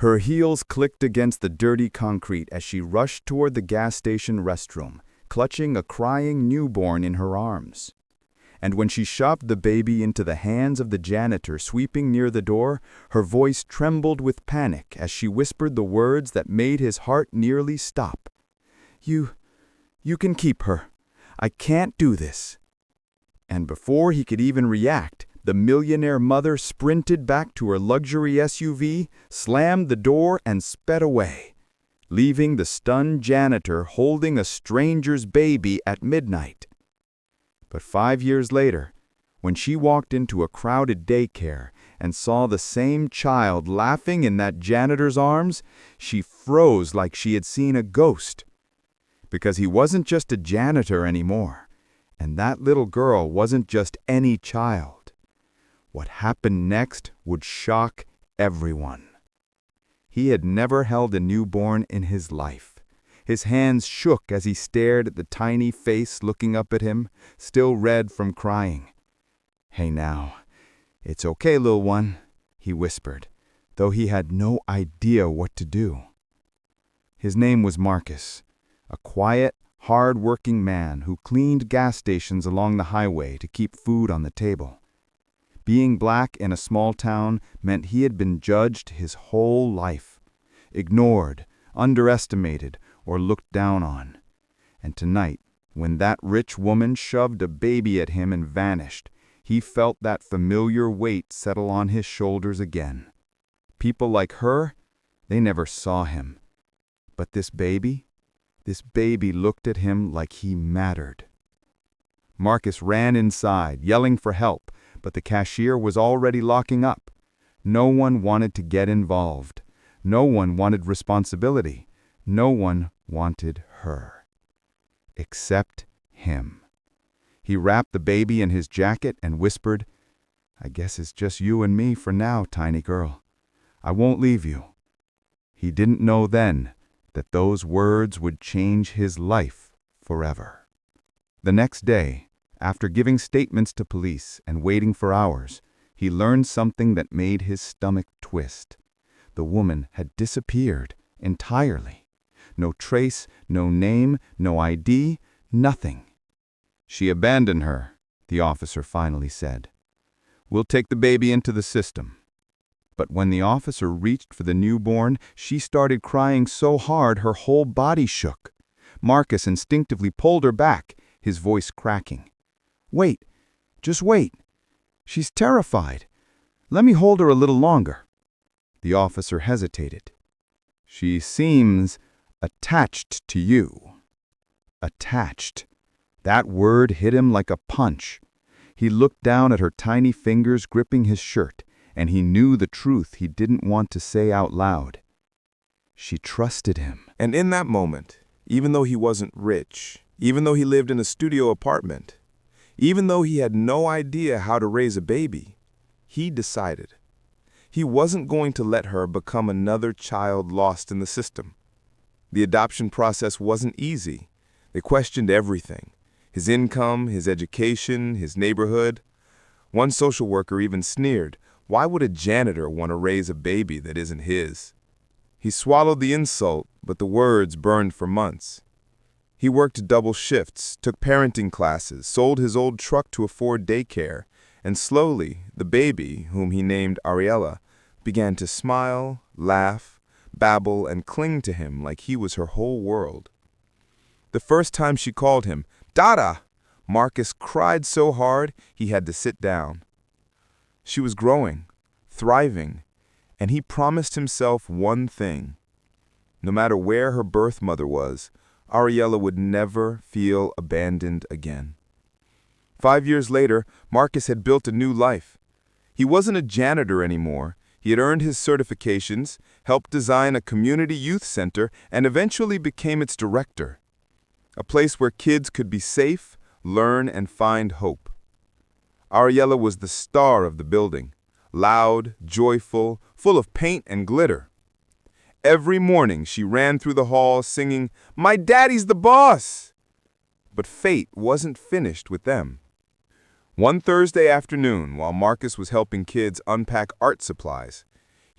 Her heels clicked against the dirty concrete as she rushed toward the gas station restroom, clutching a crying newborn in her arms. And when she shoved the baby into the hands of the janitor sweeping near the door, her voice trembled with panic as she whispered the words that made his heart nearly stop. You can keep her. I can't do this." And before he could even react, the millionaire mother sprinted back to her luxury SUV, slammed the door, and sped away, leaving the stunned janitor holding a stranger's baby at midnight. But 5 years later, when she walked into a crowded daycare and saw the same child laughing in that janitor's arms, she froze like she had seen a ghost. Because he wasn't just a janitor anymore, and that little girl wasn't just any child. What happened next would shock everyone. He had never held a newborn in his life. His hands shook as he stared at the tiny face looking up at him, still red from crying. "Hey now, it's okay, little one," he whispered, though he had no idea what to do. His name was Marcus, a quiet, hard-working man who cleaned gas stations along the highway to keep food on the table. Being black in a small town meant he had been judged his whole life, ignored, underestimated, or looked down on. And tonight, when that rich woman shoved a baby at him and vanished, he felt that familiar weight settle on his shoulders again. People like her, they never saw him. But this baby looked at him like he mattered. Marcus ran inside, yelling for help, but the cashier was already locking up. No one wanted to get involved. No one wanted responsibility. No one wanted her. Except him. He wrapped the baby in his jacket and whispered, "I guess it's just you and me for now, tiny girl. I won't leave you." He didn't know then that those words would change his life forever. The next day, after giving statements to police and waiting for hours, he learned something that made his stomach twist. The woman had disappeared entirely. No trace, no name, no ID, nothing. "She abandoned her," the officer finally said. "We'll take the baby into the system." But when the officer reached for the newborn, she started crying so hard her whole body shook. Marcus instinctively pulled her back, his voice cracking. "Wait, just wait. She's terrified. Let me hold her a little longer." The officer hesitated. "She seems attached to you." Attached. That word hit him like a punch. He looked down at her tiny fingers gripping his shirt, and he knew the truth he didn't want to say out loud. She trusted him. And in that moment, even though he wasn't rich, even though he lived in a studio apartment, even though he had no idea how to raise a baby, he decided he wasn't going to let her become another child lost in the system. The adoption process wasn't easy. They questioned everything: his income, his education, his neighborhood. One social worker even sneered, "Why would a janitor want to raise a baby that isn't his?" He swallowed the insult, but the words burned for months. He worked double shifts, took parenting classes, sold his old truck to afford daycare, and slowly, the baby, whom he named Ariella, began to smile, laugh, babble, and cling to him like he was her whole world. The first time she called him, "Dada!" Marcus cried so hard he had to sit down. She was growing, thriving, and he promised himself one thing. No matter where her birth mother was, Ariella would never feel abandoned again. 5 years later, Marcus had built a new life. He wasn't a janitor anymore. He had earned his certifications, helped design a community youth center, and eventually became its director. A place where kids could be safe, learn, and find hope. Ariella was the star of the building, loud, joyful, full of paint and glitter. Every morning she ran through the hall singing, "My daddy's the boss!" But fate wasn't finished with them. One Thursday afternoon, while Marcus was helping kids unpack art supplies,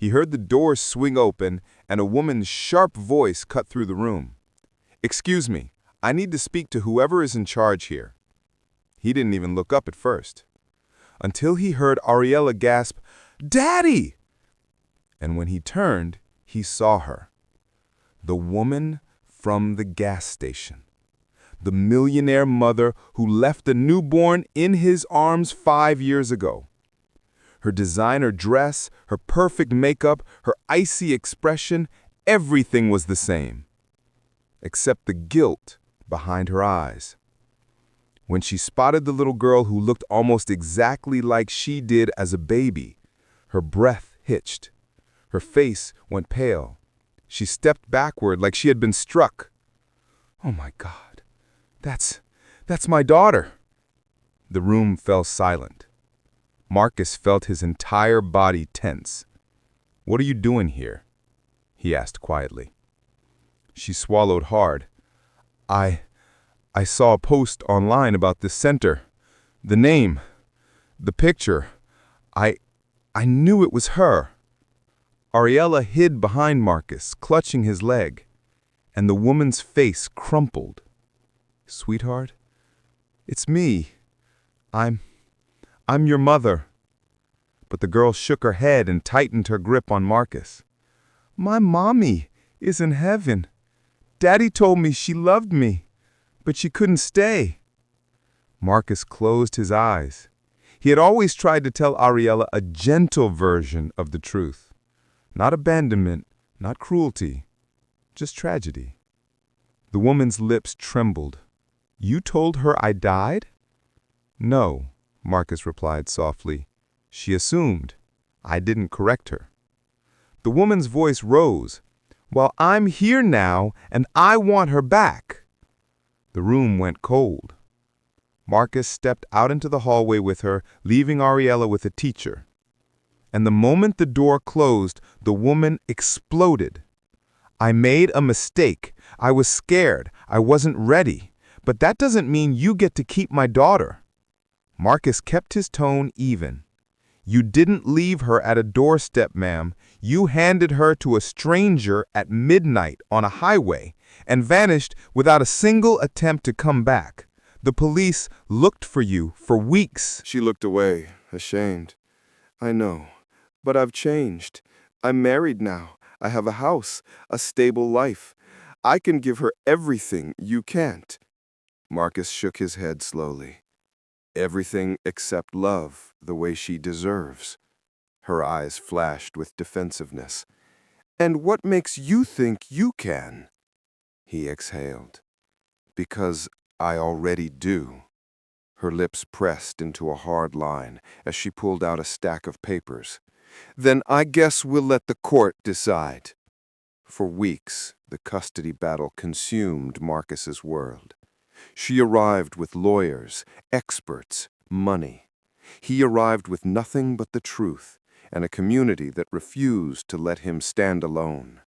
He heard the door swing open and a woman's sharp voice cut through the room. "Excuse me, I need to speak to whoever is in charge here." He didn't even look up at first, until he heard Ariella gasp, "Daddy!" And when he turned, he saw her. The woman from the gas station. The millionaire mother who left the newborn in his arms 5 years ago. Her designer dress, her perfect makeup, her icy expression, everything was the same, except the guilt behind her eyes. When she spotted the little girl who looked almost exactly like she did as a baby, her breath hitched. Her face went pale. She stepped backward like she had been struck. "Oh my God, that's my daughter." The room fell silent. Marcus felt his entire body tense. "What are you doing here?" he asked quietly. She swallowed hard. I saw a post online about this center. The name, the picture. I knew it was her." Ariella hid behind Marcus, clutching his leg, and the woman's face crumpled. "Sweetheart, it's me. I'm your mother." But the girl shook her head and tightened her grip on Marcus. "My mommy is in heaven. Daddy told me she loved me, but she couldn't stay." Marcus closed his eyes. He had always tried to tell Ariella a gentle version of the truth. Not abandonment, not cruelty, just tragedy. The woman's lips trembled. "You told her I died?" "No," Marcus replied softly. "She assumed. I didn't correct her." The woman's voice rose. "Well, I'm here now, and I want her back." The room went cold. Marcus stepped out into the hallway with her, leaving Ariella with a teacher. And the moment the door closed, the woman exploded. "I made a mistake. I was scared. I wasn't ready. But that doesn't mean you get to keep my daughter." Marcus kept his tone even. "You didn't leave her at a doorstep, ma'am. You handed her to a stranger at midnight on a highway and vanished without a single attempt to come back. The police looked for you for weeks." She looked away, ashamed. "I know, but I've changed. I'm married now. I have a house, a stable life. I can give her everything you can't." Marcus shook his head slowly. "Everything except love, the way she deserves." Her eyes flashed with defensiveness. "And what makes you think you can?" He exhaled. "Because I already do." Her lips pressed into a hard line as she pulled out a stack of papers. "Then I guess we'll let the court decide." For weeks, the custody battle consumed Marcus's world. She arrived with lawyers, experts, money. He arrived with nothing but the truth and a community that refused to let him stand alone.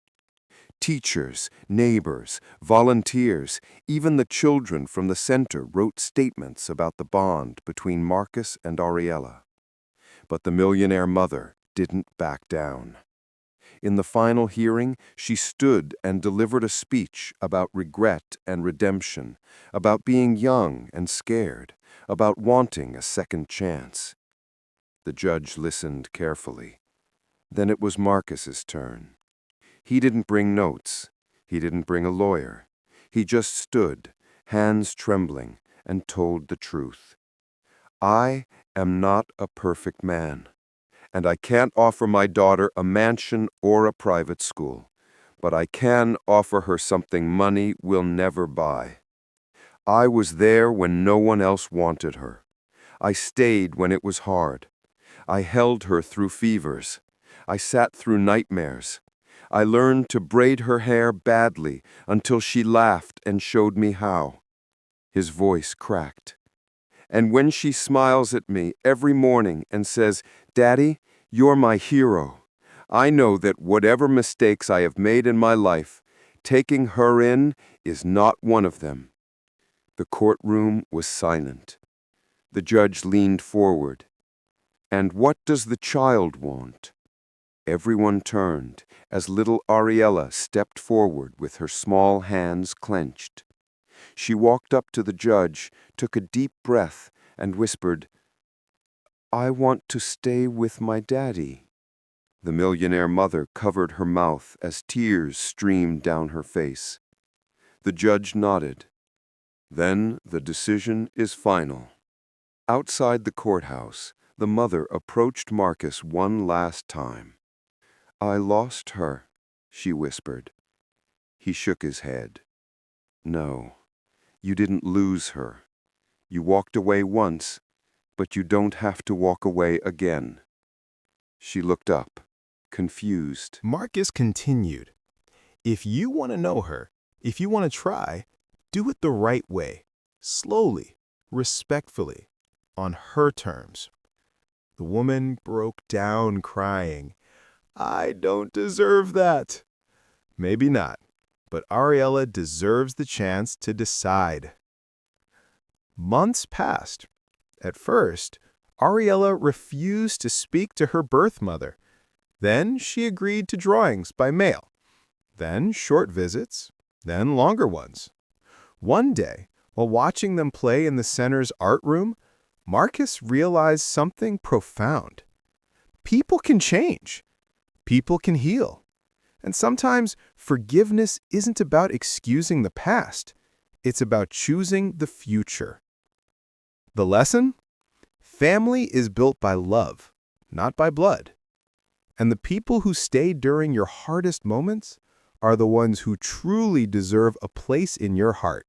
Teachers, neighbors, volunteers, even the children from the center wrote statements about the bond between Marcus and Ariella. But the millionaire mother didn't back down. In the final hearing, she stood and delivered a speech about regret and redemption, about being young and scared, about wanting a second chance. The judge listened carefully. Then it was Marcus's turn. He didn't bring notes. He didn't bring a lawyer. He just stood, hands trembling, and told the truth. "I am not a perfect man, and I can't offer my daughter a mansion or a private school, but I can offer her something money will never buy. I was there when no one else wanted her. I stayed when it was hard. I held her through fevers. I sat through nightmares. I learned to braid her hair badly until she laughed and showed me how." His voice cracked. "And when she smiles at me every morning and says, 'Daddy, you're my hero,' I know that whatever mistakes I have made in my life, taking her in is not one of them." The courtroom was silent. The judge leaned forward. "And what does the child want?" Everyone turned as little Ariella stepped forward with her small hands clenched. She walked up to the judge, took a deep breath, and whispered, "I want to stay with my daddy." The millionaire mother covered her mouth as tears streamed down her face. The judge nodded. "Then the decision is final." Outside the courthouse, the mother approached Marcus one last time. "I lost her," she whispered. He shook his head. "No, you didn't lose her. You walked away once, but you don't have to walk away again." She looked up, confused. Marcus continued, "If you want to know her, if you want to try, do it the right way, slowly, respectfully, on her terms." The woman broke down crying. "I don't deserve that." Maybe not, but Ariella deserves the chance to decide. Months passed. At first, Ariella refused to speak to her birth mother. Then she agreed to drawings by mail. Then short visits, then longer ones. One day, while watching them play in the center's art room, Marcus realized something profound. People can change. People can heal. And sometimes forgiveness isn't about excusing the past. It's about choosing the future. The lesson? Family is built by love, not by blood. And the people who stay during your hardest moments are the ones who truly deserve a place in your heart.